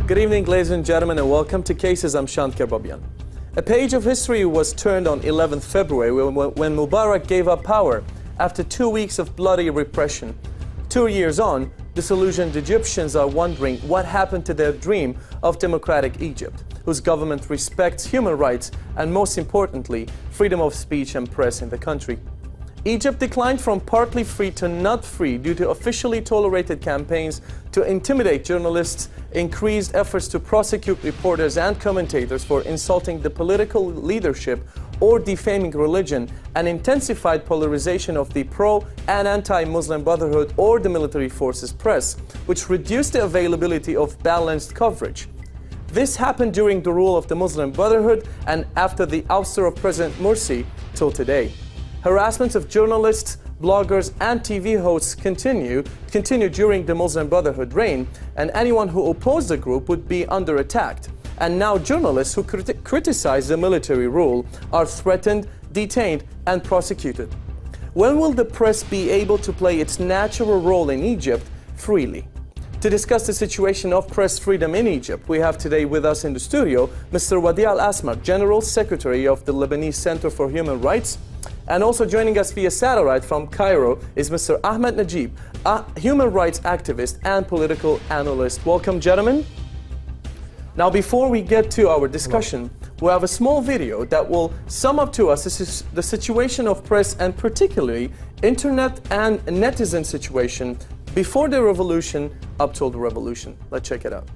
Good evening, ladies and gentlemen, and welcome to Cases. I'm Shant Kerbabian. A page of history was turned on 11th February when Mubarak gave up power after 2 weeks of bloody repression. 2 years on, disillusioned Egyptians are wondering what happened to their dream of democratic Egypt, whose government respects human rights and, most importantly, freedom of speech and press in the country. Egypt declined from partly free to not free due to officially tolerated campaigns to intimidate journalists, increased efforts to prosecute reporters and commentators for insulting the political leadership or defaming religion, and intensified polarization of the pro- and anti-Muslim Brotherhood or the military forces press, which reduced the availability of balanced coverage. This happened during the rule of the Muslim Brotherhood and after the ouster of President Morsi till today. Harassment of journalists, bloggers, and TV hosts continued during the Muslim Brotherhood reign, and anyone who opposed the group would be under attack. And now journalists who criticize the military rule are threatened, detained, and prosecuted. When will the press be able to play its natural role in Egypt freely? To discuss the situation of press freedom in Egypt, we have today with us in the studio Mr. Wadih Al-Asmar, General Secretary of the Lebanese Center for Human Rights. And also joining us via satellite from Cairo is Mr. Ahmad Najeeb, a human rights activist and political analyst. Welcome, gentlemen. Now, before we get to our discussion, we have a small video that will sum up to us the situation of press and particularly internet and netizen situation before the revolution up till the revolution. Let's check it out.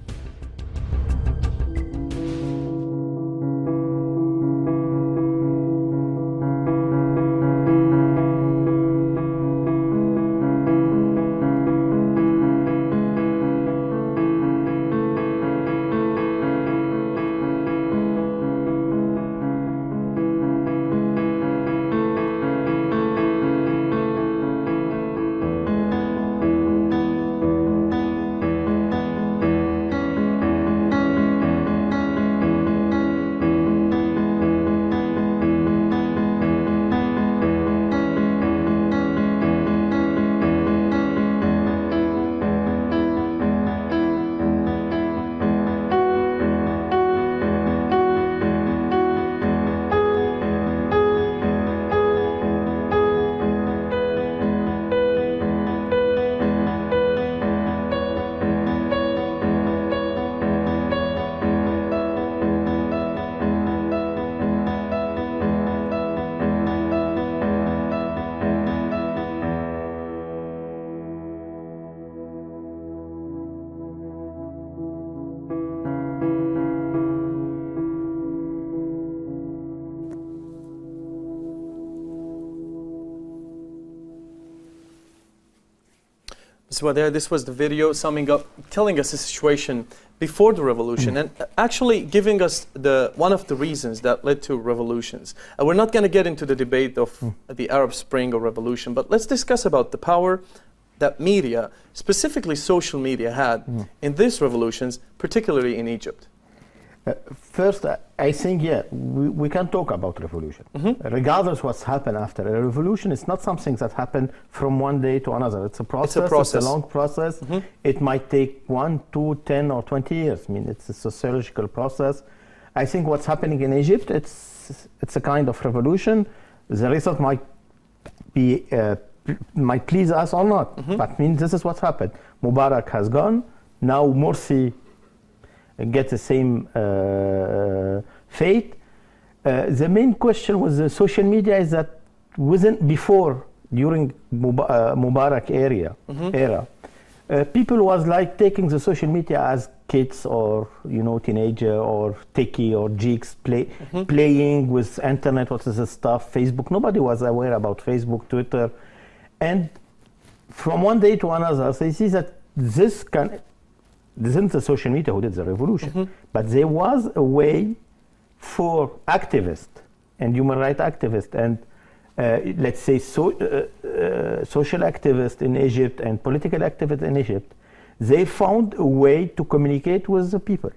So there, this was the video summing up, telling us the situation before the revolution, and actually giving us one of the reasons that led to revolutions. And we're not going to get into the debate of the Arab Spring or revolution, but let's discuss about the power that media, specifically social media, had in these revolutions, particularly in Egypt. First, I think, we can talk about revolution. Regardless what's happened after a revolution, it's not something that happened from one day to another. It's a process. It's a long process. It might take 1, 2, 10, or 20 years. I mean, it's a sociological process. I think what's happening in Egypt, it's a kind of revolution. The result might please us or not. But I mean, this is what's happened. Mubarak has gone. Now Morsi get the same fate. The main question with the social media is that during Mubarak era, people was like taking the social media as kids or teenager or techie or geeks playing with internet, what is the stuff, Facebook. Nobody was aware about Facebook, Twitter, and from one day to another, they see that this isn't the social media who did the revolution, but there was a way for activists and human rights activists and let's say social activists in Egypt and political activists in Egypt, they found a way to communicate with the people.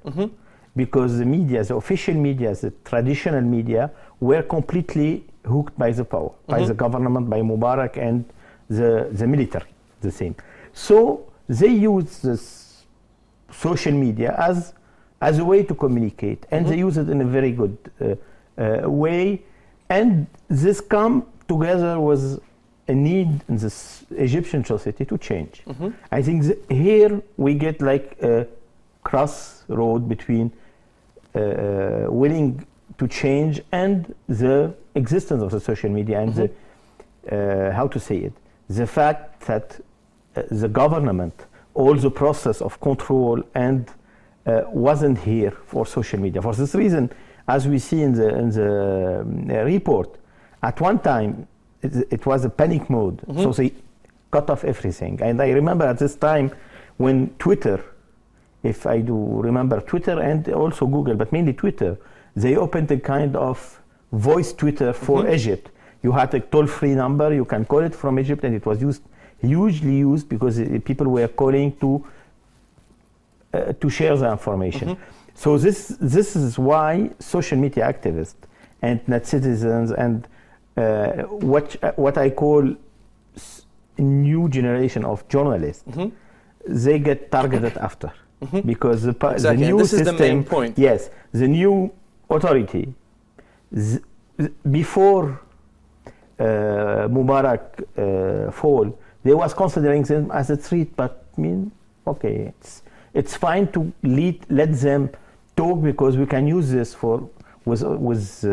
Because the media, the official media, the traditional media were completely hooked by the power, by the government, by Mubarak and the military, the same. So they used this social media as as a way to communicate, and they use it in a very good way. And this come together with a need in this Egyptian society to change. I think here we get like a crossroad between willing to change and the existence of the social media and the, how to say it, the fact that the government, all the process of control and wasn't here for social media. For this reason, as we see in the report, at one time it was a panic mode, so they cut off everything. And I remember at this time when Twitter, if I do remember Twitter and also Google, but mainly Twitter, they opened a kind of voice Twitter for Egypt. You had a toll-free number, you can call it from Egypt, and it was hugely used because people were calling to share the information. So this is why social media activists and net citizens and what I call new generation of journalists, they get targeted after. Because the new this system, is the main point. Yes, the new authority, before Mubarak fall, they was considering them as a threat, but okay, it's fine to let them talk because we can use this with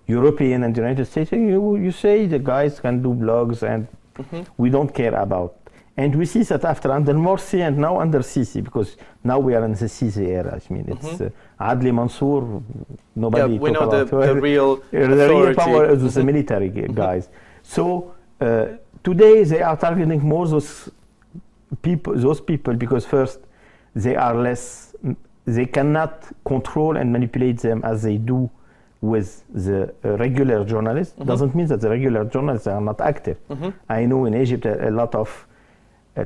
European and United States. You say the guys can do blogs and we don't care about. And we see that after under Morsi and now under Sisi, because now we are in the Sisi era. I mean, it's Adli Mansour, nobody we talk know about the real the real power is the military guys. So today they are targeting more those people because first they are less, they cannot control and manipulate them as they do with the regular journalists. Doesn't mean that the regular journalists are not active. I know in Egypt a lot of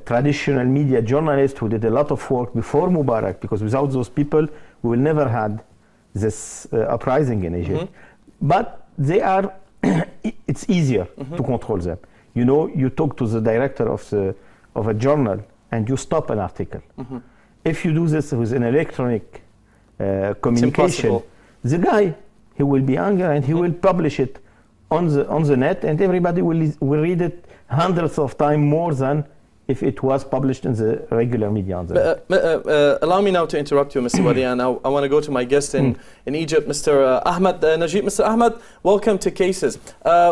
traditional media journalists who did a lot of work before Mubarak, because without those people we will never had this uprising in Egypt. But they are it's easier to control them. You know, you talk to the director of a journal and you stop an article. If you do this with an electronic communication, the guy, he will be angry and he will publish it on the net, and everybody will read it hundreds of times more than if it was published in the regular media. Allow me now to interrupt you, Mr. Wadih, and I want to go to my guest in Egypt, Mr. Ahmad Najeeb. Mr. Ahmad, welcome to Cases.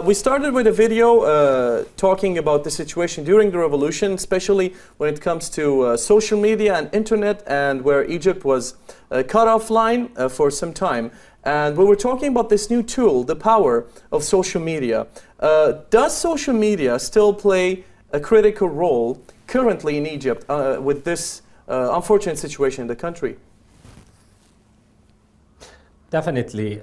We started with a video talking about the situation during the revolution, especially when it comes to social media and internet, and where Egypt was cut offline for some time. And we were talking about this new tool, the power of social media. Does social media still play a critical role currently in Egypt with this unfortunate situation in the country? Definitely.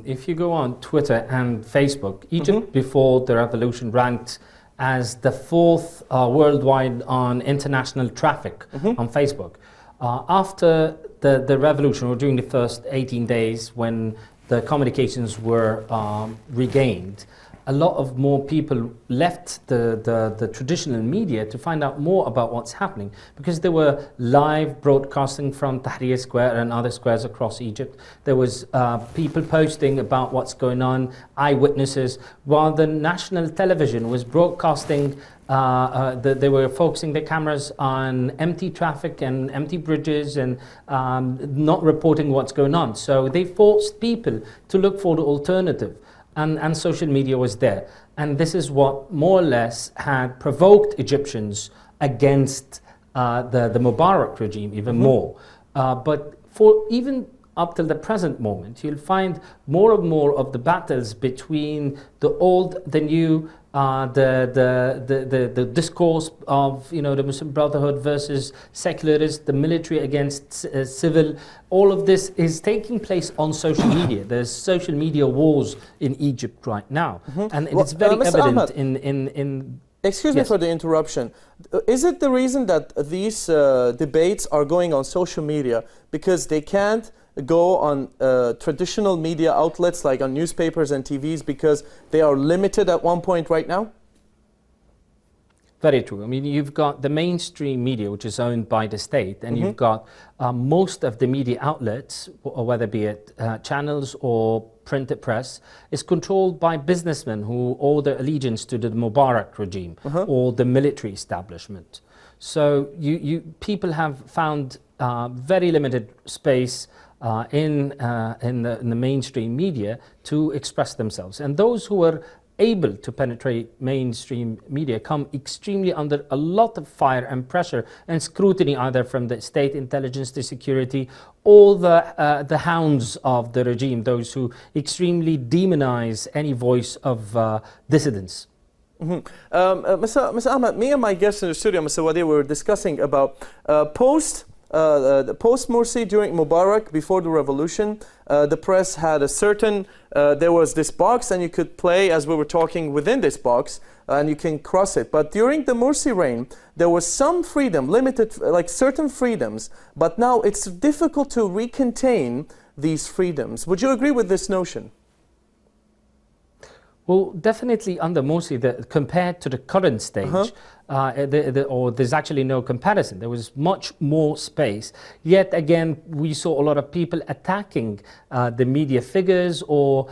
If you go on Twitter and Facebook, Egypt before the revolution ranked as the 4th worldwide on international traffic on Facebook. After the revolution, or during the first 18 days when the communications were regained, a lot of more people left the traditional media to find out more about what's happening, because there were live broadcasting from Tahrir Square and other squares across Egypt. There was people posting about what's going on, eyewitnesses, while the national television was broadcasting. They were focusing their cameras on empty traffic and empty bridges and not reporting what's going on. So they forced people to look for the alternative. And social media was there. And this is what more or less had provoked Egyptians against the Mubarak regime even more. But for even up till the present moment, you'll find more and more of the battles between the old, the new, the discourse of the Muslim Brotherhood versus secularists, the military against civil. All of this is taking place on social media. There's social media wars in Egypt right now, and it's very evident Ahmad, in Excuse me for the interruption. Is it the reason that these debates are going on social media because they can't go on traditional media outlets like on newspapers and TVs because they are limited at one point right now? Very true. I mean, you've got the mainstream media, which is owned by the state, and you've got most of the media outlets, whether be it channels or printed press, is controlled by businessmen who owe their allegiance to the Mubarak regime or the military establishment. So people have found very limited space in the mainstream media to express themselves, and those who are able to penetrate mainstream media come extremely under a lot of fire and pressure and scrutiny, either from the state intelligence, the security, all the hounds of the regime, those who extremely demonize any voice of dissidents. Mr. Ahmad, me and my guest in the studio, Mr. Wadih, we were discussing about post-Morsi during Mubarak, before the revolution. The press had a certain, there was this box and you could play, as we were talking, within this box, and you can cross it. But during the Morsi reign, there was some freedom, limited, like certain freedoms, but now it's difficult to recontain these freedoms. Would you agree with this notion? Well, definitely under Morsi, compared to the current stage, there's actually no comparison. There was much more space. Yet again, we saw a lot of people attacking the media figures or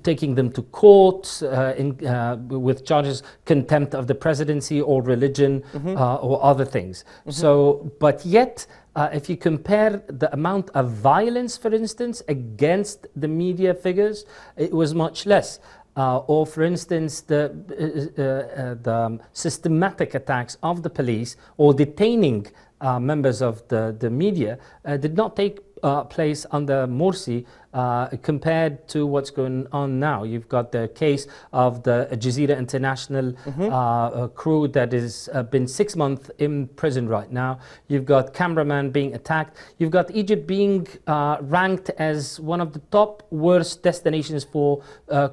taking them to court with charges, contempt of the presidency or religion or other things. So, but yet, if you compare the amount of violence, for instance, against the media figures, it was much less. Or, for instance, the systematic attacks of the police or detaining members of the media did not take place under Morsi compared to what's going on now. You've got the case of the Jazeera International crew that has been 6 months in prison right now. You've got cameraman being attacked. You've got Egypt being ranked as one of the top worst destinations for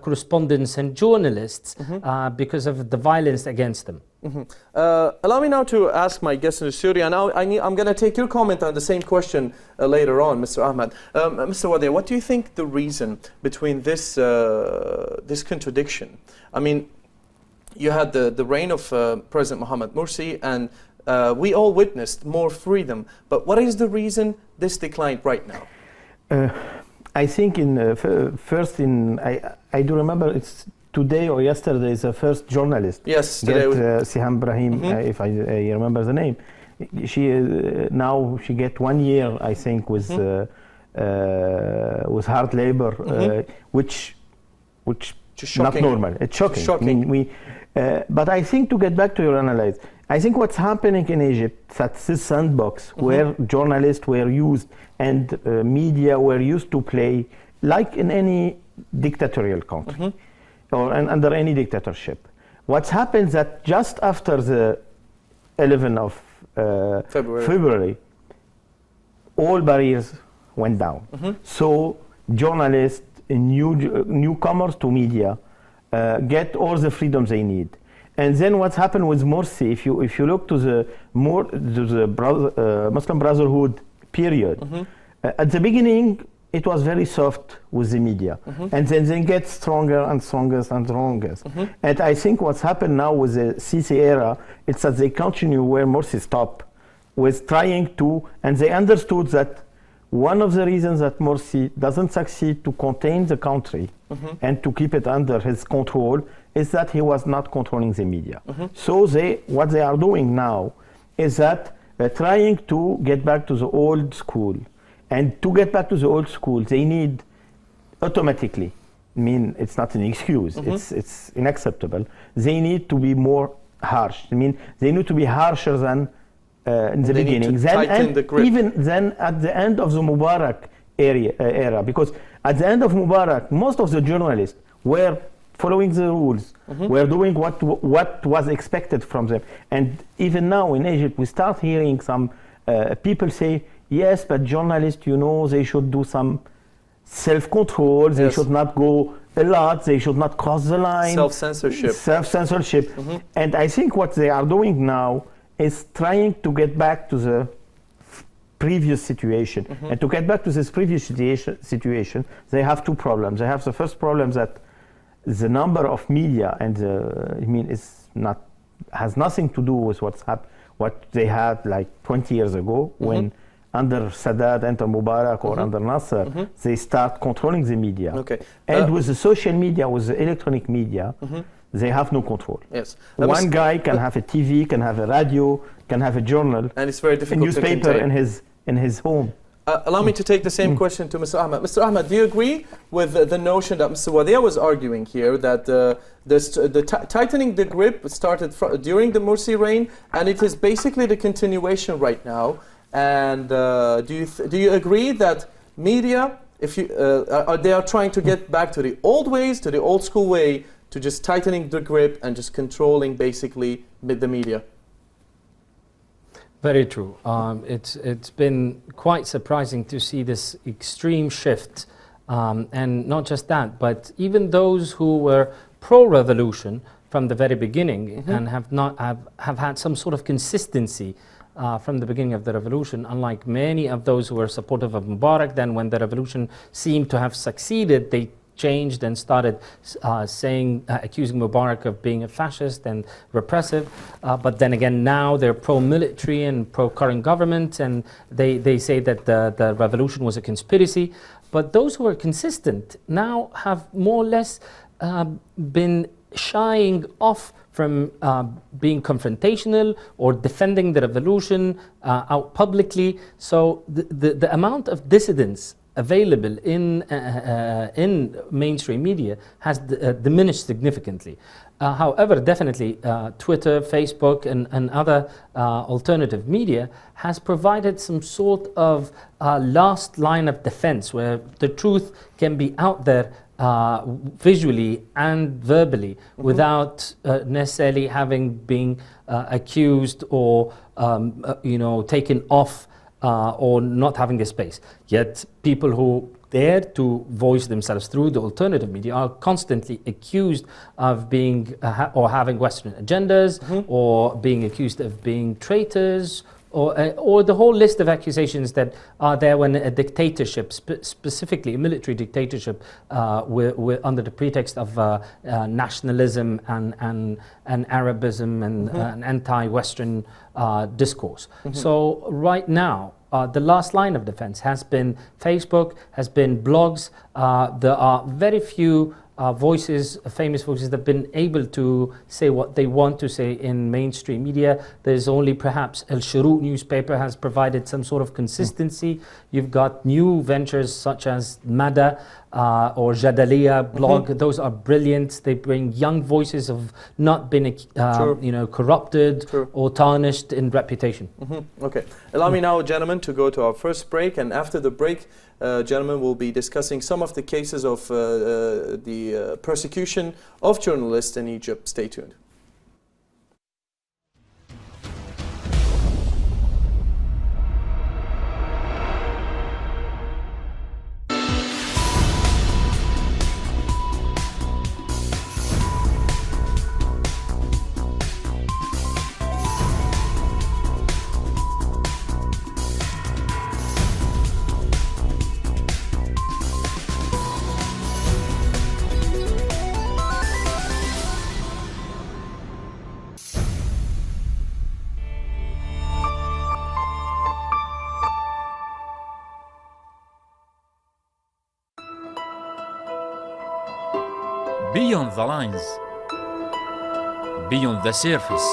correspondents and journalists because of the violence against them. Allow me now to ask my guest in the studio, and I'm going to take your comment on the same question later on, Mr. Ahmad. Mr. Wadih, what do you think the reason between this this contradiction? I mean, you had the reign of President Mohamed Morsi, and we all witnessed more freedom. But what is the reason this declined right now? I think I do remember it's today or yesterday is the first journalist. Yes, today. Siham Ibrahim, if I remember the name. She now she get 1 year, I think, with hard labor, which not normal. It's shocking. I mean, but I think, to get back to your analysis, I think what's happening in Egypt, that's this sandbox where journalists were used and media were used to play, like in any dictatorial country or under any dictatorship. What's happened that just after the 11th of February, all barriers went down. So journalists, newcomers to media, get all the freedoms they need. And then what's happened with Morsi, if you look to the Muslim Brotherhood period, at the beginning it was very soft with the media, and then they get stronger and stronger and stronger. And I think what's happened now with the Sisi era, it's that they continue where Morsi stopped, with trying to, and they understood that one of the reasons that Morsi doesn't succeed to contain the country and to keep it under his control is that he was not controlling the media. So what they are doing now is that they're trying to get back to the old school. And to get back to the old school, they need automatically, I mean, it's not an excuse, it's unacceptable. They need to be more harsh. I mean, they need to be harsher than in the beginning. Even then at the end of the Mubarak era, because at the end of Mubarak, most of the journalists were following the rules, were doing what was expected from them. And even now in Egypt, we start hearing some people say, yes, but journalists, they should do some self-control, they should not go a lot, they should not cross the line. Self-censorship. And I think what they are doing now is trying to get back to the previous situation. And to get back to this previous situation, they have two problems. They have the first problem that the number of media and is not has nothing to do with what they had like 20 years ago when under Sadat, under Mubarak, or under Nasser, they start controlling the media. Okay. And with the social media, with the electronic media, they have no control. Yes. One guy can have a TV, can have a radio, can have a journal, and it's very difficult a newspaper in his home. Allow me to take the same question to Mr. Ahmad. Mr. Ahmad, do you agree with the notion that Mr. Wadih was arguing here, that tightening the grip started during the Morsi reign, and it is basically the continuation right now? And do you agree that media, if you they are trying to get back to the old ways, to the old school way, to just tightening the grip and just controlling basically the media? Very true. It's been quite surprising to see this extreme shift, and not just that, but even those who were pro-revolution from the very beginning and have had some sort of consistency from the beginning of the revolution, unlike many of those who were supportive of Mubarak. Then when the revolution seemed to have succeeded, they changed and started accusing Mubarak of being a fascist and repressive. But then again, now they're pro-military and pro-current government, and they say that the revolution was a conspiracy. But those who are consistent now have more or less been shying off from being confrontational or defending the revolution out publicly. So the amount of dissidence available in mainstream media has diminished significantly. However, definitely Twitter, Facebook, and other alternative media has provided some sort of last line of defense where the truth can be out there visually and verbally without necessarily having been accused or taken off or not having a space. Yet people who dare to voice themselves through the alternative media are constantly accused of being or having Western agendas, or being accused of being traitors, or the whole list of accusations that are there when a dictatorship, specifically a military dictatorship, under the pretext of nationalism and Arabism and an anti-Western discourse. So right now, the last line of defense has been Facebook, has been blogs. There are very few voices, famous voices, that have been able to say what they want to say in mainstream media. There's only perhaps Al Shuruk newspaper has provided some sort of consistency. You've got new ventures such as Mada or Jadaliya blog. Those are brilliant. They bring young voices of not been corrupted or tarnished in reputation. Okay. Allow me now, gentlemen, to go to our first break, and after the break, gentlemen, will be discussing some of the cases of the persecution of journalists in Egypt. Stay tuned. Beyond the lines, beyond the surface.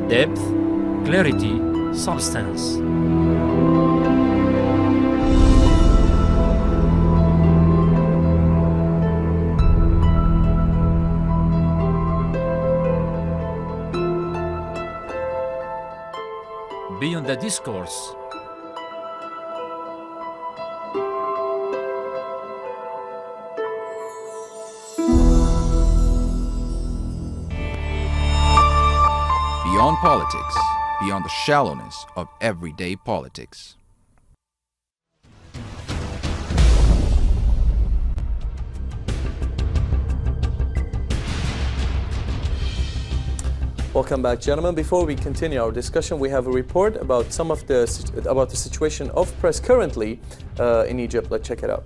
Depth, clarity, substance. Beyond the discourse. Beyond politics, beyond the shallowness of everyday politics. Welcome back, gentlemen. Before we continue our discussion, we have a report about the situation of press currently in Egypt. Let's check it out.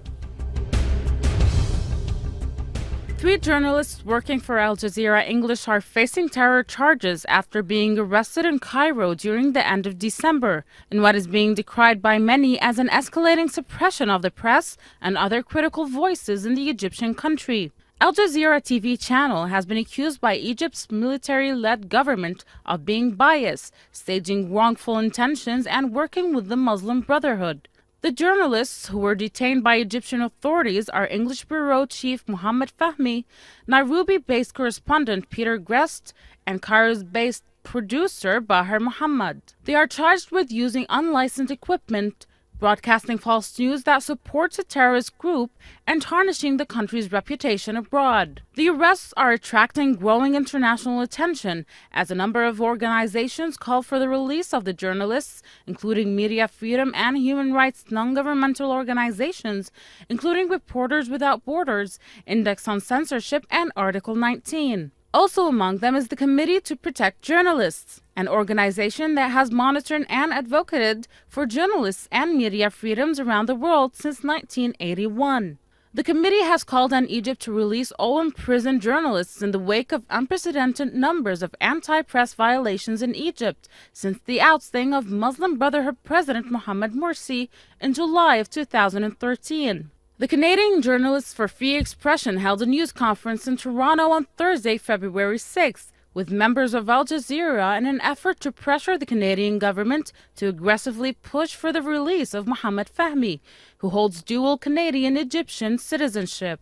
3 journalists working for Al Jazeera English are facing terror charges after being arrested in Cairo during the end of December, in what is being decried by many as an escalating suppression of the press and other critical voices in the Egyptian country. Al Jazeera TV channel has been accused by Egypt's military-led government of being biased, staging wrongful intentions, and working with the Muslim Brotherhood. The journalists who were detained by Egyptian authorities are English Bureau Chief Mohammed Fahmy, Nairobi-based correspondent Peter Grest, and Cairo-based producer Bahar Muhammad. They are charged with using unlicensed equipment, broadcasting false news that supports a terrorist group, and tarnishing the country's reputation abroad. The arrests are attracting growing international attention as a number of organizations call for the release of the journalists, including media freedom and human rights non-governmental organizations, including Reporters Without Borders, Index on Censorship, and Article 19. Also among them is the Committee to Protect Journalists, an organization that has monitored and advocated for journalists and media freedoms around the world since 1981. The committee has called on Egypt to release all imprisoned journalists in the wake of unprecedented numbers of anti-press violations in Egypt since the ousting of Muslim Brotherhood President Mohamed Morsi in July of 2013. The Canadian Journalists for Free Expression held a news conference in Toronto on Thursday, February 6th, with members of Al Jazeera in an effort to pressure the Canadian government to aggressively push for the release of Mohammed Fahmy, who holds dual Canadian-Egyptian citizenship.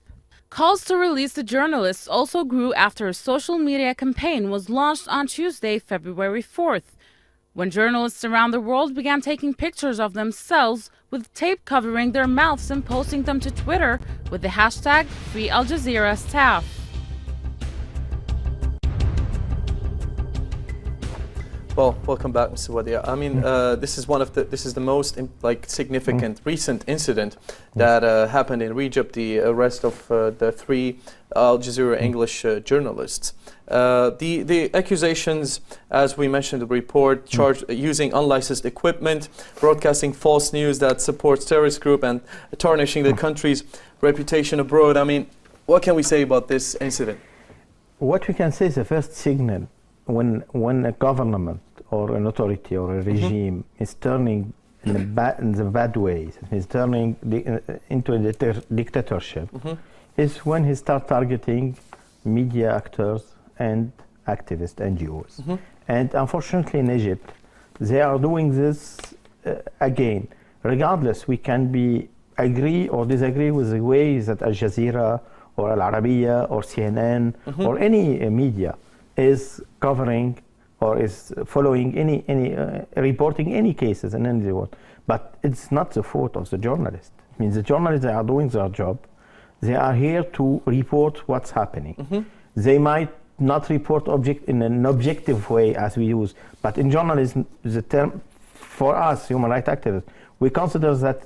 Calls to release the journalists also grew after a social media campaign was launched on Tuesday, February 4th, when journalists around the world began taking pictures of themselves with tape covering their mouths and posting them to Twitter with the hashtag Free Al Jazeera Staff. Well, welcome back, Mr. Wadih. I mean, this is the most significant recent incident that happened in Egypt, the arrest of the 3 Al Jazeera English journalists. The accusations, as we mentioned in the report, charged using unlicensed equipment, broadcasting false news that supports terrorist group, and tarnishing the country's reputation abroad. I mean, what can we say about this incident? What we can say is the first signal when a government or an authority or a regime is turning in the bad ways, is turning into a dictatorship, is when he starts targeting media actors and activists, NGOs. And unfortunately in Egypt, they are doing this again. Regardless, we can agree or disagree with the way that Al Jazeera or Al Arabiya or CNN or any media is covering or is following any reporting any cases in any world. But it's not the fault of the journalist. I mean, the journalists, they are doing their job. They are here to report what's happening. They might not report in an objective way as we use, but in journalism, the term for us, human rights activists, we consider that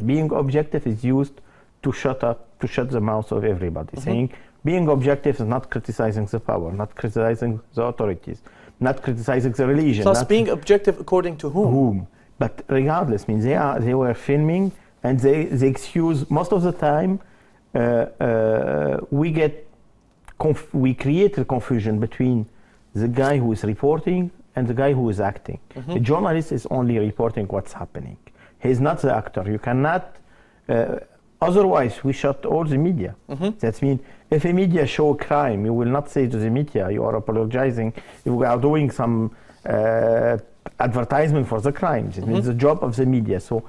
being objective is used to shut the mouth of everybody, saying being objective is not criticizing the power, not criticizing the authorities, not criticizing the religion. Plus being objective according to whom? But regardless, means they were filming, and they excuse most of the time. We create a confusion between the guy who is reporting and the guy who is acting. The journalist is only reporting what's happening. He's not the actor. You cannot. Otherwise, we shut all the media. That means if a media show a crime, you will not say to the media, you are apologizing. You are doing some advertisement for the crimes. It means the job of the media. So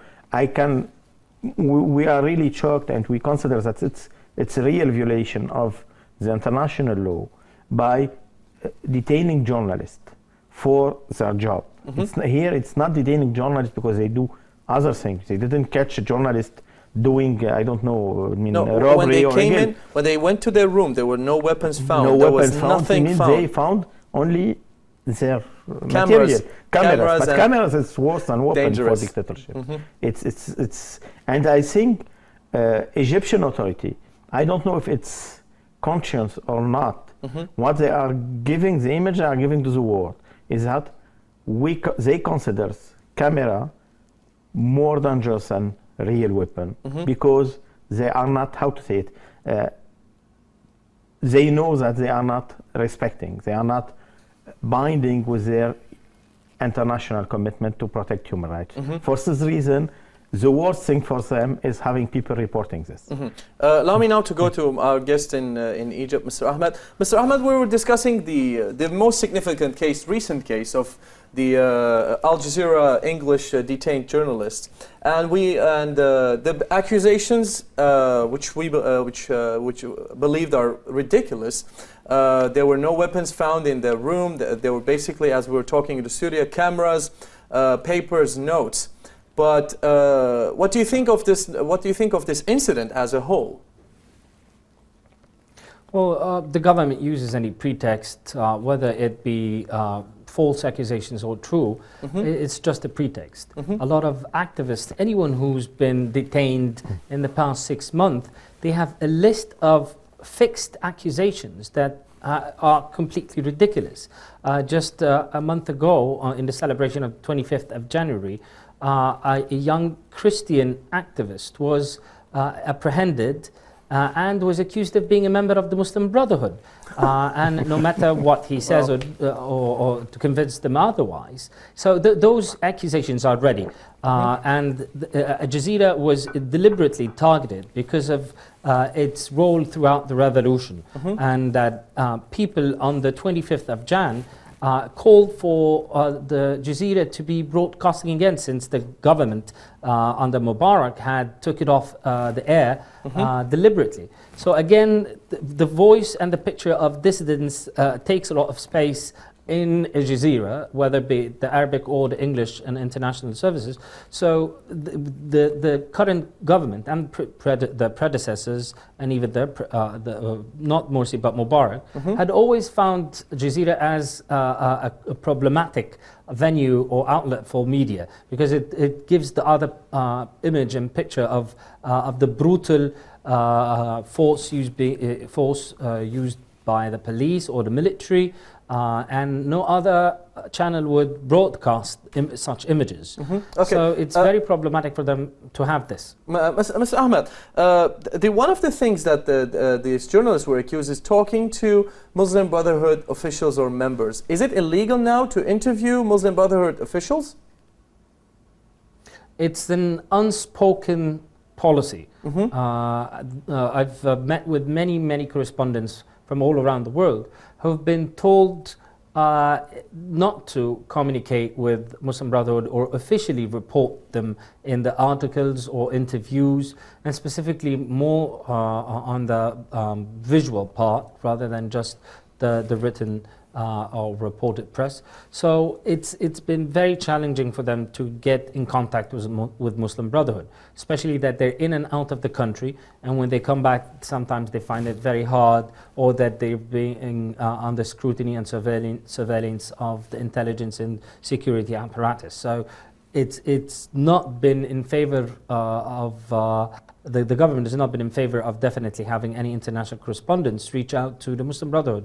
we are really shocked, and we consider that it's a real violation of the international law by detaining journalists for their job. It's not detaining journalists because they do other things. They didn't catch a journalist doing, robbery when they went to their room, there were no weapons found. No there weapons was found. nothing found. They found only their cameras. But cameras is worse than weapons for Dangerous. dictatorship. It's and I think Egyptian authority, I don't know if it's conscious or not, What they are giving, the image they are giving to the world is that they consider camera more dangerous than real weapon because they are not, how to say it, they know that they are not respecting, they are not binding with their international commitment to protect human rights. For this reason, the worst thing for them is having people reporting this. Allow me now to go to our guest in Egypt, Mr. Ahmad. Mr. Ahmad, we were discussing the most significant case, recent case of the Al Jazeera English detained journalist, and the accusations which believed are ridiculous. There were no weapons found in the room. There were basically, as we were talking in the studio, cameras, papers, notes. But what do you think of this? What do you think of this incident as a whole? Well, the government uses any pretext, whether it be false accusations or true. It's just a pretext. A lot of activists, anyone who's been detained in the past 6 months, they have a list of fixed accusations that are completely ridiculous. Just a month ago, in the celebration of 25th of January, a young Christian activist was apprehended and was accused of being a member of the Muslim Brotherhood. And no matter what he says or to convince them otherwise. So those accusations are ready. And Al Jazeera was deliberately targeted because of its role throughout the revolution. And that people on the 25th of Jan called for the Jazeera to be broadcasting again, since the government under Mubarak had took it off the air deliberately. So again, the voice and the picture of dissidents takes a lot of space in Al Jazeera, whether it be the Arabic or the English and international services. So the current government and the predecessors, and even not Morsi but Mubarak, had always found Al Jazeera as a problematic venue or outlet for media, because it gives the other image and picture of the brutal force used by the police or the military, and no other channel would broadcast such images. Okay. So it's very problematic for them to have this. Mr. Ahmad, one of the things that these journalists were accused is talking to Muslim Brotherhood officials or members. Is it illegal now to interview Muslim Brotherhood officials? It's an unspoken policy. I've met with many correspondents from all around the world who have been told not to communicate with Muslim Brotherhood or officially report them in the articles or interviews, and specifically more on the visual part rather than just the written or reported press. So it's been very challenging for them to get in contact with Muslim Brotherhood, especially that they're in and out of the country, and when they come back sometimes they find it very hard, or that they're being under scrutiny and surveillance of the intelligence and security apparatus. So it's not been in favor the government has not been in favor of definitely having any international correspondents reach out to the Muslim Brotherhood.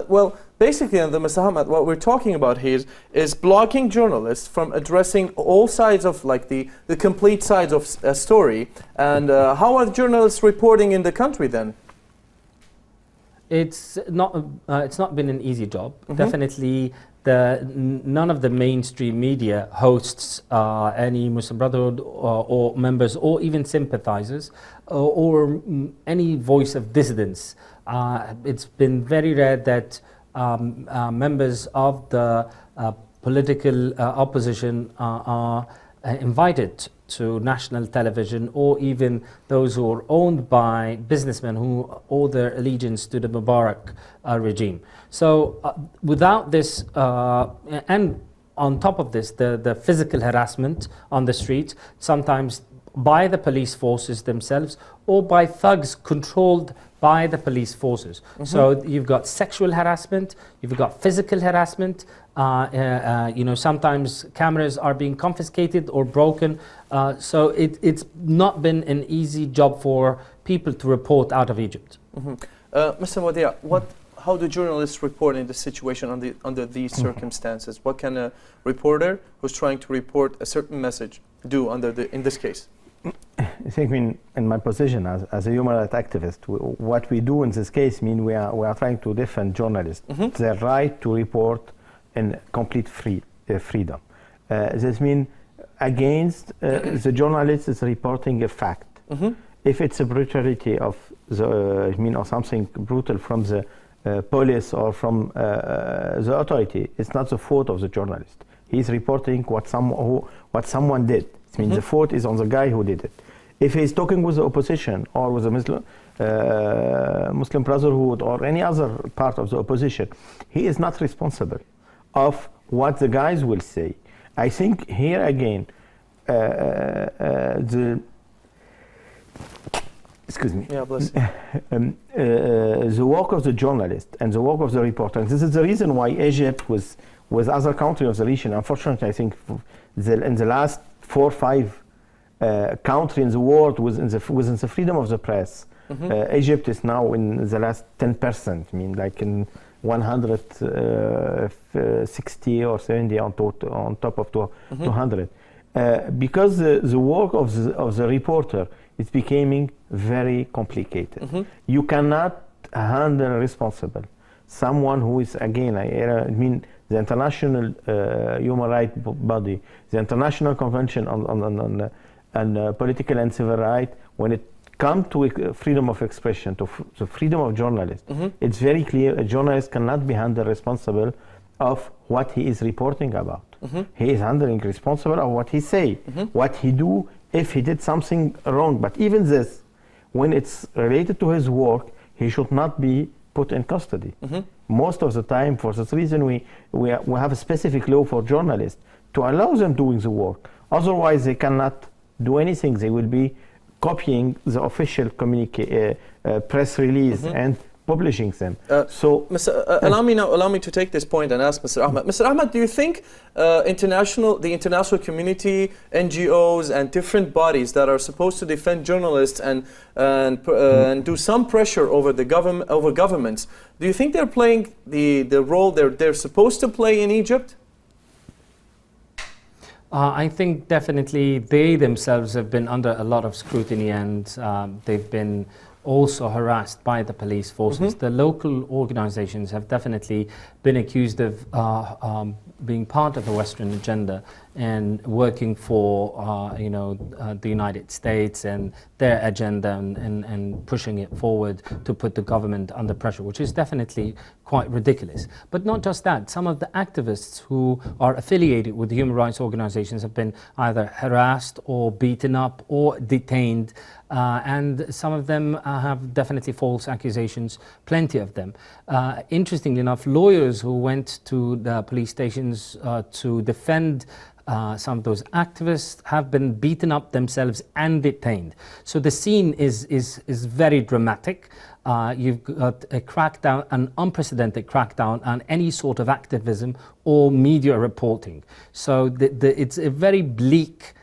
Well, basically, Mr. Ahmad, what we're talking about here is blocking journalists from addressing all sides of, like, the complete sides of a story. And how are journalists reporting in the country then? It's not been an easy job. Definitely, none of the mainstream media hosts any Muslim Brotherhood or members or even sympathizers or any voice of dissidents. It's been very rare that members of the political opposition are invited to national television, or even those who are owned by businessmen who owe their allegiance to the Mubarak regime. So without this, and on top of this, the physical harassment on the streets, sometimes by the police forces themselves or by thugs controlled by the police forces. So you've got sexual harassment, you've got physical harassment, sometimes cameras are being confiscated or broken. So it's not been an easy job for people to report out of Egypt. Mr. Wadih, how do journalists report in this situation under these circumstances? What can a reporter who's trying to report a certain message do in this case? I think in my position as a human rights activist, what we do in this case we are trying to defend journalists, their right to report in complete freedom. This means against the journalist is reporting a fact. If it's a brutality of or something brutal from the police or from the authority, it's not the fault of the journalist. He's reporting what someone did. It means the fault is on the guy who did it. If he's talking with the opposition or with the Muslim Brotherhood or any other part of the opposition, he is not responsible of what the guys will say. I think here again, excuse me. Yeah, bless you. The work of the journalist and the work of the reporter. And this is the reason why Egypt with other countries of the region, unfortunately, I think in the last 4 or 5 countries in the world within the freedom of the press, Egypt is now in the last 10%. I mean, like in 160 or 70 on top of 200. Because the work of the reporter is becoming very complicated. You cannot handle responsible someone who is, again, I mean, the international human rights body, the International Convention on Political and Civil Rights, when it comes to freedom of expression, to the freedom of journalists, it's very clear a journalist cannot be handled responsible of what he is reporting about. He is handling responsible of what he say, what he do if he did something wrong. But even this, when it's related to his work, he should not be put in custody. Most of the time, for this reason, we have a specific law for journalists to allow them doing the work. Otherwise, they cannot do anything. They will be copying the official press release and publishing them. Allow me to take this point and ask Mr. Ahmad. Mr. Ahmad, do you think the international community, NGOs, and different bodies that are supposed to defend journalists and do some pressure over governments, do you think they're playing the role they're supposed to play in Egypt? I think definitely they themselves have been under a lot of scrutiny, and they've been also harassed by the police forces. The local organizations have definitely been accused of being part of the Western agenda and working for the United States and their agenda and pushing it forward to put the government under pressure, which is definitely quite ridiculous. But not just that, some of the activists who are affiliated with the human rights organizations have been either harassed or beaten up or detained, and some of them have definitely false accusations, plenty of them. Interestingly enough, lawyers who went to the police stations to defend some of those activists have been beaten up themselves and detained. So the scene is very dramatic. You've got a crackdown, an unprecedented crackdown on any sort of activism or media reporting. So it's a very bleak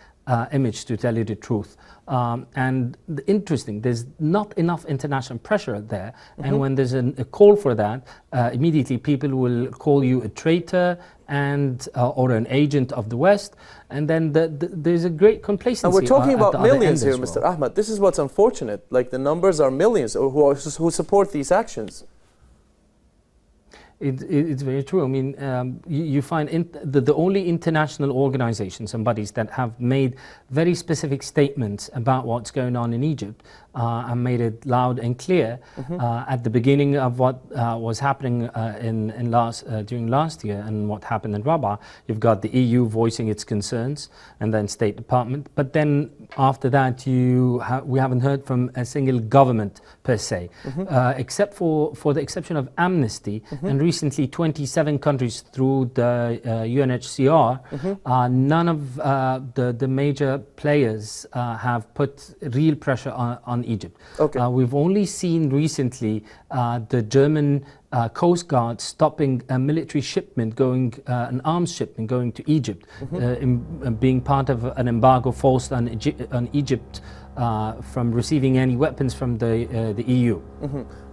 image, to tell you the truth. And interesting, there's not enough international pressure there, and when there's a call for that, immediately people will call you a traitor and or an agent of the West, and then there's a great complacency. And we're talking about millions here, well. Mr. Ahmad. This is what's unfortunate. Like, the numbers are millions who support these actions. It's very true. I mean, you find the only international organizations and bodies that have made very specific statements about what's going on in Egypt and made it loud and clear at the beginning of what was happening during last year and what happened in Rabat. You've got the EU voicing its concerns, and then State Department. But then after that, we haven't heard from a single government per se, except for the exception of Amnesty and recently 27 countries through the UNHCR. None of the major players have put real pressure on Egypt. We've only seen recently the German Coast Guard stopping a military shipment an arms shipment going to Egypt, being part of an embargo forced on Egypt from receiving any weapons from the EU.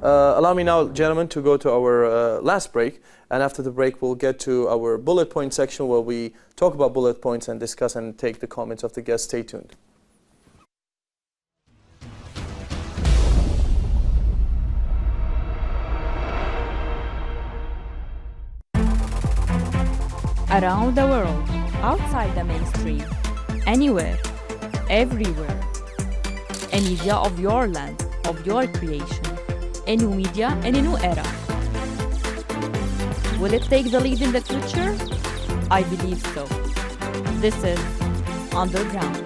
Allow me now, gentlemen, to go to our last break, and after the break we'll get to our bullet point section where we talk about bullet points and discuss and take the comments of the guests. Stay tuned. Around the world, outside the mainstream, anywhere, everywhere. A media of your land, of your creation. A new media in a new era. Will it take the lead in the future? I believe so. This is Underground.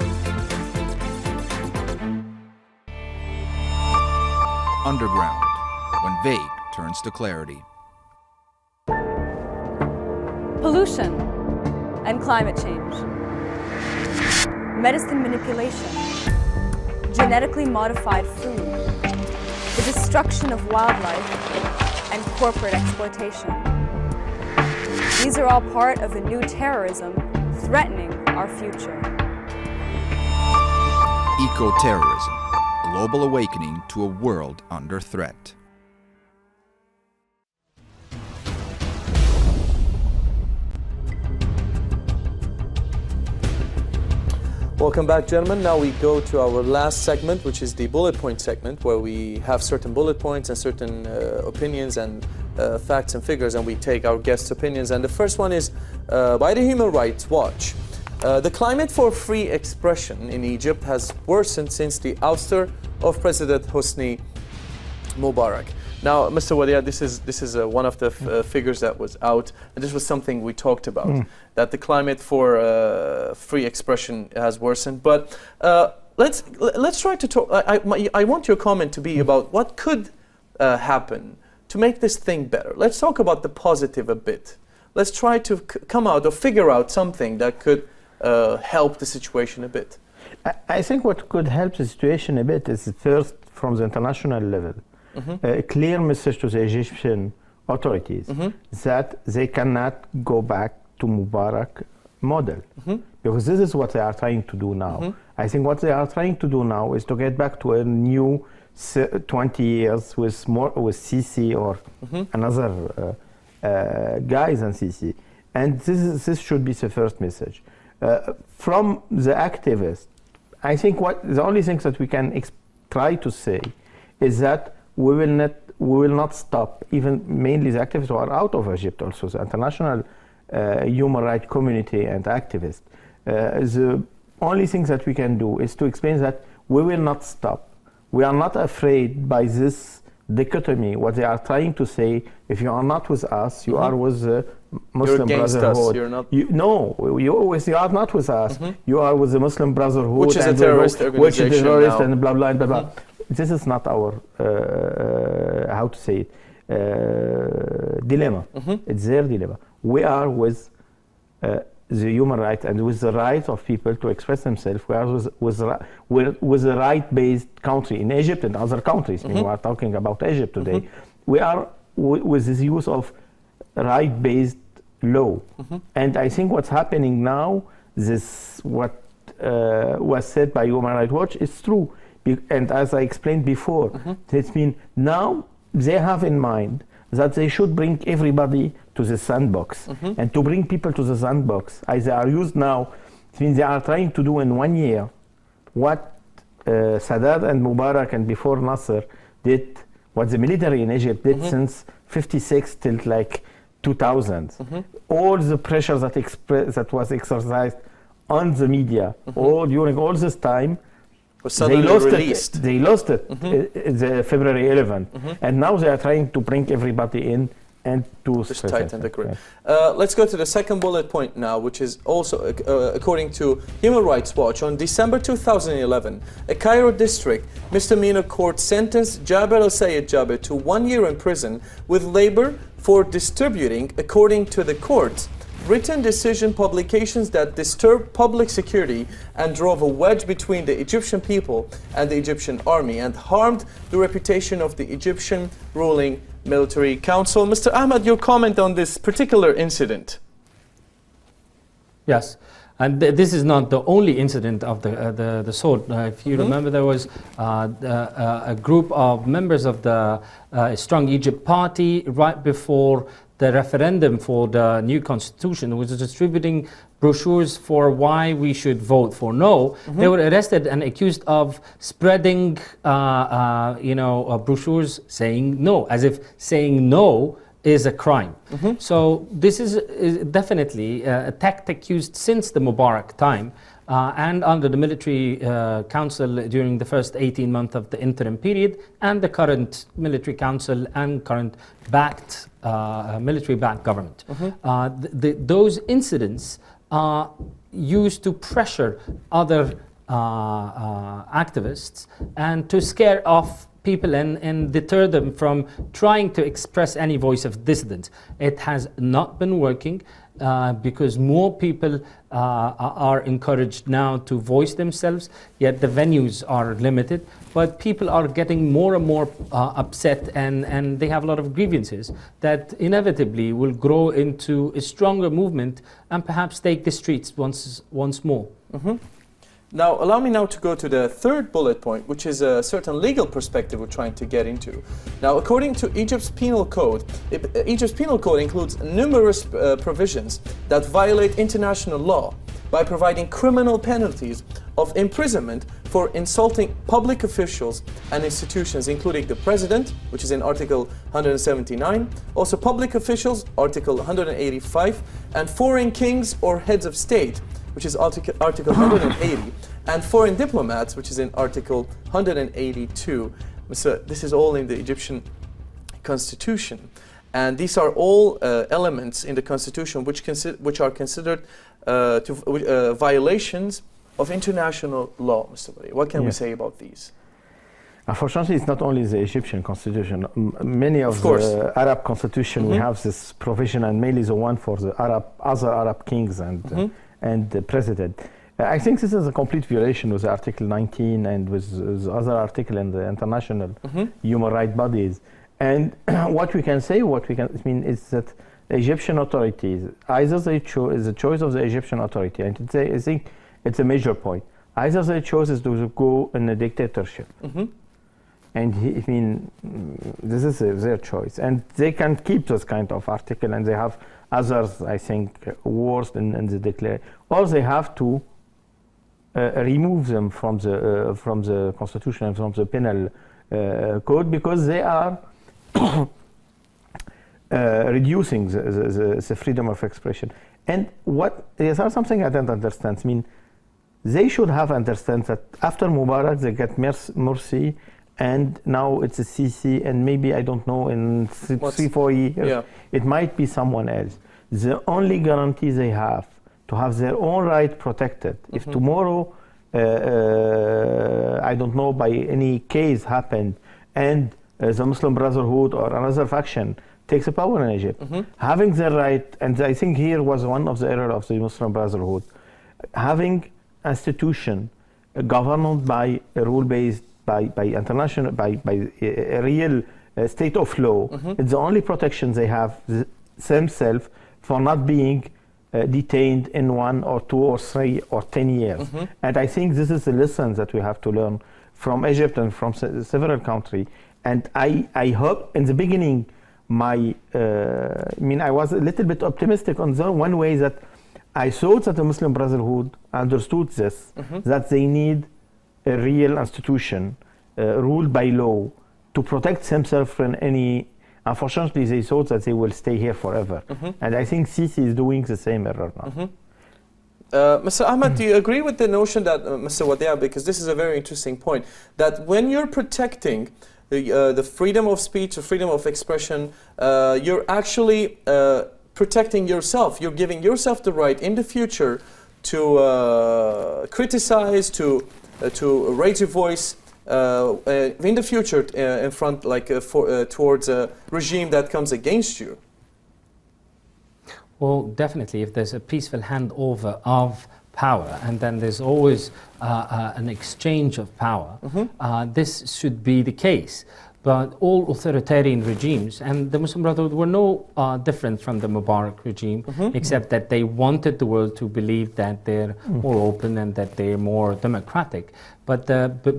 Underground, when vague turns to clarity. Pollution and climate change. Medicine manipulation. Genetically modified food. The destruction of wildlife and corporate exploitation. These are all part of a new terrorism threatening our future. Eco-terrorism, global awakening to a world under threat. Welcome back, gentlemen. Now we go to our last segment, which is the bullet point segment, where we have certain bullet points and certain opinions and facts and figures, and we take our guests' opinions. And the first one is by the Human Rights Watch. The climate for free expression in Egypt has worsened since the ouster of President Hosni Mubarak. Now, Mr. Wadih, this is one of the figures that was out, and this was something we talked about, that the climate for free expression has worsened. But let's try to talk. I want your comment to be about what could happen to make this thing better. Let's talk about the positive a bit. Let's try to come out or figure out something that could help the situation a bit. I think what could help the situation a bit is first from the international level. A clear message to the Egyptian authorities that they cannot go back to Mubarak model, because this is what they are trying to do now. I think what they are trying to do now is to get back to a new 20 years with Sisi or another guys than Sisi, and this should be the first message from the activists. I think the only thing that we can try to say is that we will not stop, even mainly the activists who are out of Egypt, also the international human rights community and activists. The only thing that we can do is to explain that we will not stop. We are not afraid by this dichotomy. What they are trying to say, if you are not with us, you are with the Muslim Brotherhood. You're not. You are not with us. You are with the Muslim Brotherhood, which is a terrorist organization, which is a terrorist now. And blah blah and blah blah. This is not our how to say it dilemma. It's their dilemma. We are with the human right and with the right of people to express themselves. We are with a right-based country in Egypt and other countries. We are talking about Egypt today. We are with this use of right-based law. And I think what's happening now, what was said by Human Rights Watch is true. And as I explained before, it means now they have in mind that they should bring everybody to the sandbox. And to bring people to the sandbox, as they are used now, it means they are trying to do in 1 year what Sadat and Mubarak and before Nasser did, what the military in Egypt did since 56 till like 2000. All the pressure that was exercised on the media during all this time, they lost it the February 11th, and now they are trying to bring everybody in and to just tighten the grip. Let's go to the second bullet point now, which is also according to Human Rights Watch. On December 2011, a Cairo district misdemeanor court sentenced Jaber al-Sayed Jaber to 1 year in prison with labor for distributing, according to the court, written decision publications that disturbed public security and drove a wedge between the Egyptian people and the Egyptian army and harmed the reputation of the Egyptian ruling military council. Mr. Ahmad, your comment on this particular incident? Yes. And this is not the only incident of the sort. If you remember, there was a group of members of the Strong Egypt Party right before the referendum for the new constitution, which was distributing brochures for why we should vote for no. They were arrested and accused of spreading, brochures saying no, as if saying no is a crime. So this is definitely a tactic used since the Mubarak time and under the military council during the first 18 months of the interim period, and the current military council and current military-backed government. Those incidents are used to pressure other activists and to scare off people and deter them from trying to express any voice of dissident. It has not been working because more people are encouraged now to voice themselves, yet the venues are limited. But people are getting more and more upset, and they have a lot of grievances that inevitably will grow into a stronger movement and perhaps take the streets once more. Now, allow me now to go to the third bullet point, which is a certain legal perspective we're trying to get into. Now, according to Egypt's penal code, Egypt's penal code includes numerous provisions that violate international law by providing criminal penalties of imprisonment for insulting public officials and institutions, including the president, which is in Article 179, also public officials, Article 185, and foreign kings or heads of state, which is Article 180, and foreign diplomats, which is in Article 182. So this is all in the Egyptian constitution. And these are all elements in the constitution which are considered violations of international law, Mr. Wadih. What can we say about these? Unfortunately, it's not only the Egyptian constitution. Many of the Arab constitution, we have this provision, and mainly the one for the other Arab kings and the president. I think this is a complete violation with Article 19 and with the other article in the international human rights bodies. And what we can say, is that the Egyptian authorities, either they chose the choice of the Egyptian authority, and I think it's a major point. Either they chose to go in a dictatorship, and this is their choice, and they can keep this kind of article, and they have others, I think, worse in the declaration, or they have to remove them from the constitution and from the penal code, because they are reducing the freedom of expression. And there's something I don't understand. They should have understand that after Mubarak they get mercy, and now it's a Sisi, and maybe, I don't know, in 3-4 years it might be someone else. The only guarantee they have to have their own right protected. If tomorrow, I don't know, by any case happened, and the Muslim Brotherhood or another faction takes the power in Egypt, having the right, and I think here was one of the errors of the Muslim Brotherhood, having institution governed by a rule-based, by international, by a real state of law. It's the only protection they have themselves for not being detained in 1 or 2 or 3 or 10 years. And I think this is the lesson that we have to learn from Egypt and from several countries. And I hope in the beginning, I was a little bit optimistic on the one way, that I thought that the Muslim Brotherhood understood this, that they need a real institution ruled by law to protect themselves from any. Unfortunately, they thought that they will stay here forever. And I think Sisi is doing the same error now. Mr. Ahmad, do you agree with the notion that, Mr. Wadih, because this is a very interesting point, that when you're protecting the freedom of speech, the freedom of expression, you're actually protecting yourself. You're giving yourself the right in the future to criticize, to raise your voice in the future in front, towards a regime that comes against you. Well, definitely, if there's a peaceful handover of power, and then there's always an exchange of power, this should be the case. but all authoritarian regimes, and the Muslim Brotherhood were no different from the Mubarak regime, except that they wanted the world to believe that they're more open and that they're more democratic. But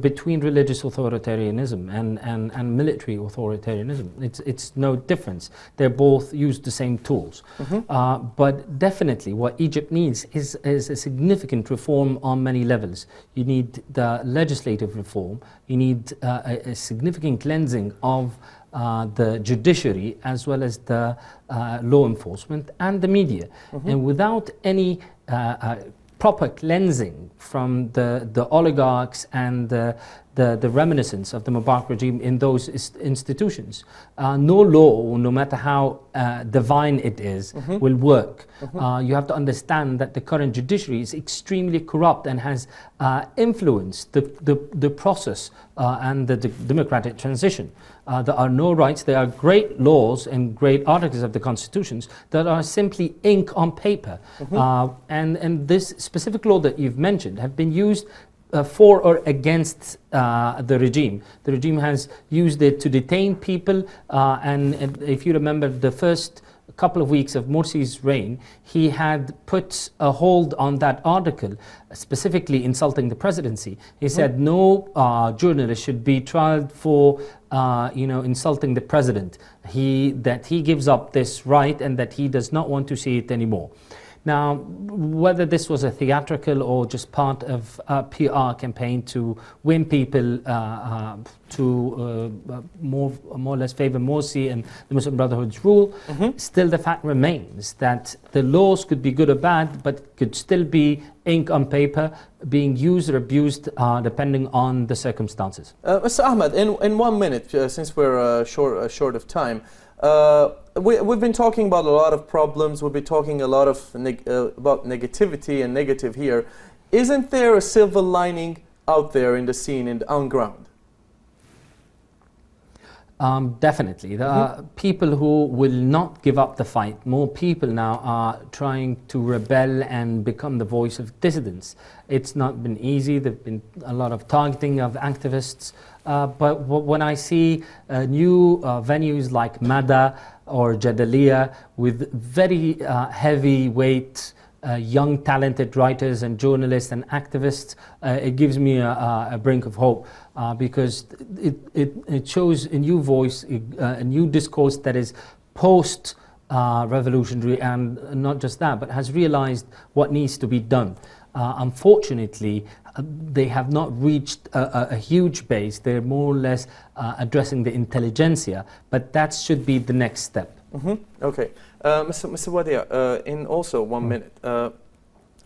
between religious authoritarianism and military authoritarianism, it's no difference. They both use the same tools. But definitely what Egypt needs is a significant reform on many levels. You need the legislative reform, you need a significant cleansing of the judiciary as well as the law enforcement and the media. And without any proper cleansing from the oligarchs and the reminiscence of the Mubarak regime in those institutions, no law, no matter how divine it is, will work. You have to understand that the current judiciary is extremely corrupt and has influenced the process and the democratic transition. There are no rights. There are great laws and great articles of the constitutions that are simply ink on paper. And this specific law that you've mentioned have been used for or against the regime. The regime has used it to detain people, and if you remember the first couple of weeks of Morsi's reign, he had put a hold on that article, specifically insulting the presidency. He said no journalist should be tried for insulting the president. That he gives up this right and that he does not want to see it anymore. Now, whether this was a theatrical or just part of a PR campaign to win people to more or less favor Morsi and the Muslim Brotherhood's rule, still the fact remains that the laws could be good or bad, but could still be ink on paper being used or abused depending on the circumstances. Mr. Ahmad, in 1 minute, since we're short of time, we've been talking about a lot of problems. We've been talking a lot of about negativity and negative here. Isn't there a silver lining out there in the scene, on ground? Definitely. There are people who will not give up the fight. More people now are trying to rebel and become the voice of dissidents. It's not been easy. There have been a lot of targeting of activists. But when I see new venues like Mada or Jadaliya with very heavyweight young talented writers and journalists and activists, it gives me a brink of hope because it shows a new voice, a new discourse that is post revolutionary, and not just that, but has realized what needs to be done. Unfortunately, they have not reached a huge base. They're more or less addressing the intelligentsia, but that should be the next step. Okay. Mr. Wadih, in also 1 minute,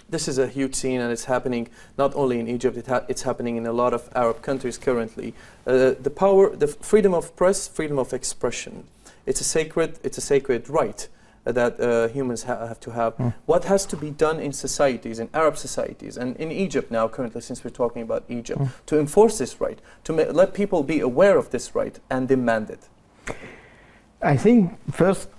this is a huge scene and it's happening not only in Egypt, it's happening in a lot of Arab countries currently. The freedom of press, freedom of expression, it's a sacred right that humans have to have. What has to be done in societies, in Arab societies, and in Egypt now currently, since we're talking about Egypt, to enforce this right, to let people be aware of this right and demand it? I think first,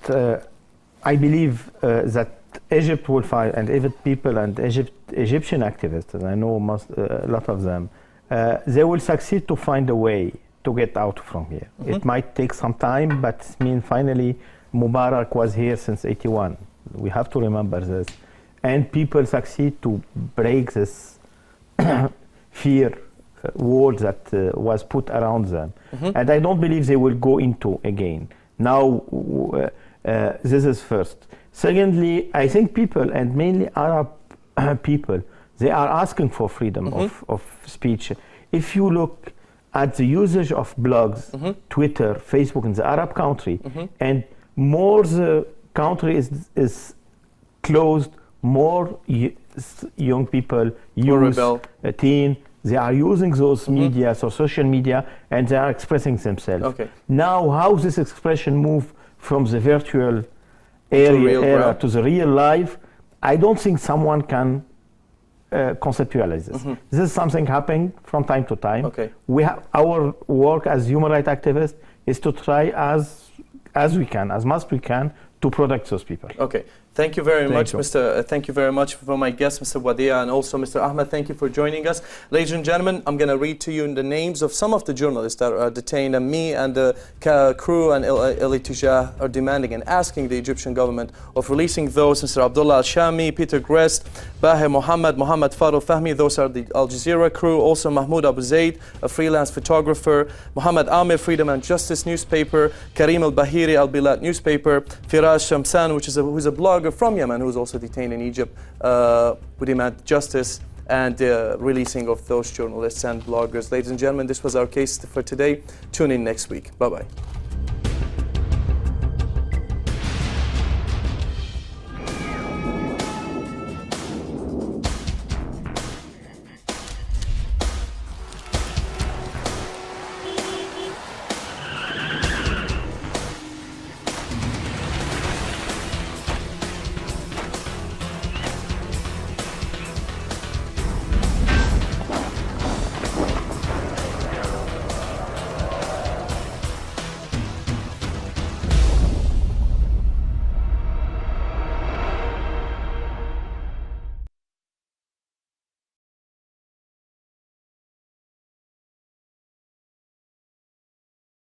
I believe that Egypt will find, and Egypt people and Egyptian activists, and I know a lot of them, they will succeed to find a way to get out from here. It might take some time, but finally Mubarak was here since '81. We have to remember this. And people succeed to break this fear wall that was put around them. And I don't believe they will go into again. Now, this is first. Secondly, I think people, and mainly Arab people, they are asking for freedom of speech. If you look at the usage of blogs, Twitter, Facebook in the Arab country, and more the country is closed, more young people, youth, teen, they are using those media, so social media, and they are expressing themselves. Okay. Now, how this expression move from the virtual area to the real life, I don't think someone can conceptualize this. This is something happening from time to time. Okay. We have our work as human rights activists is to try as we can, as much we can, to protect those people. Okay. Thank you very much, Mr. Thank you very much for my guest, Mr. Wadih, and also Mr. Ahmad. Thank you for joining us. Ladies and gentlemen, I'm going to read to you the names of some of the journalists that are detained, and me and the crew and Al-Tijah are demanding and asking the Egyptian government of releasing those: Mr. Abdullah Al-Shami, Peter Grest, Bahir Mohammed, Mohammed Farul Fahmi. Those are the Al Jazeera crew. Also Mahmoud Abu Zaid, a freelance photographer. Muhammad Amir, Freedom and Justice newspaper. Karim Al-Bahiri, Al-Bilad newspaper. Firaz Shamsan, who's a blogger from Yemen, who's also detained in Egypt. We demand justice and releasing of those journalists and bloggers. Ladies and gentlemen, this was our case for today. Tune in next week. Bye-bye.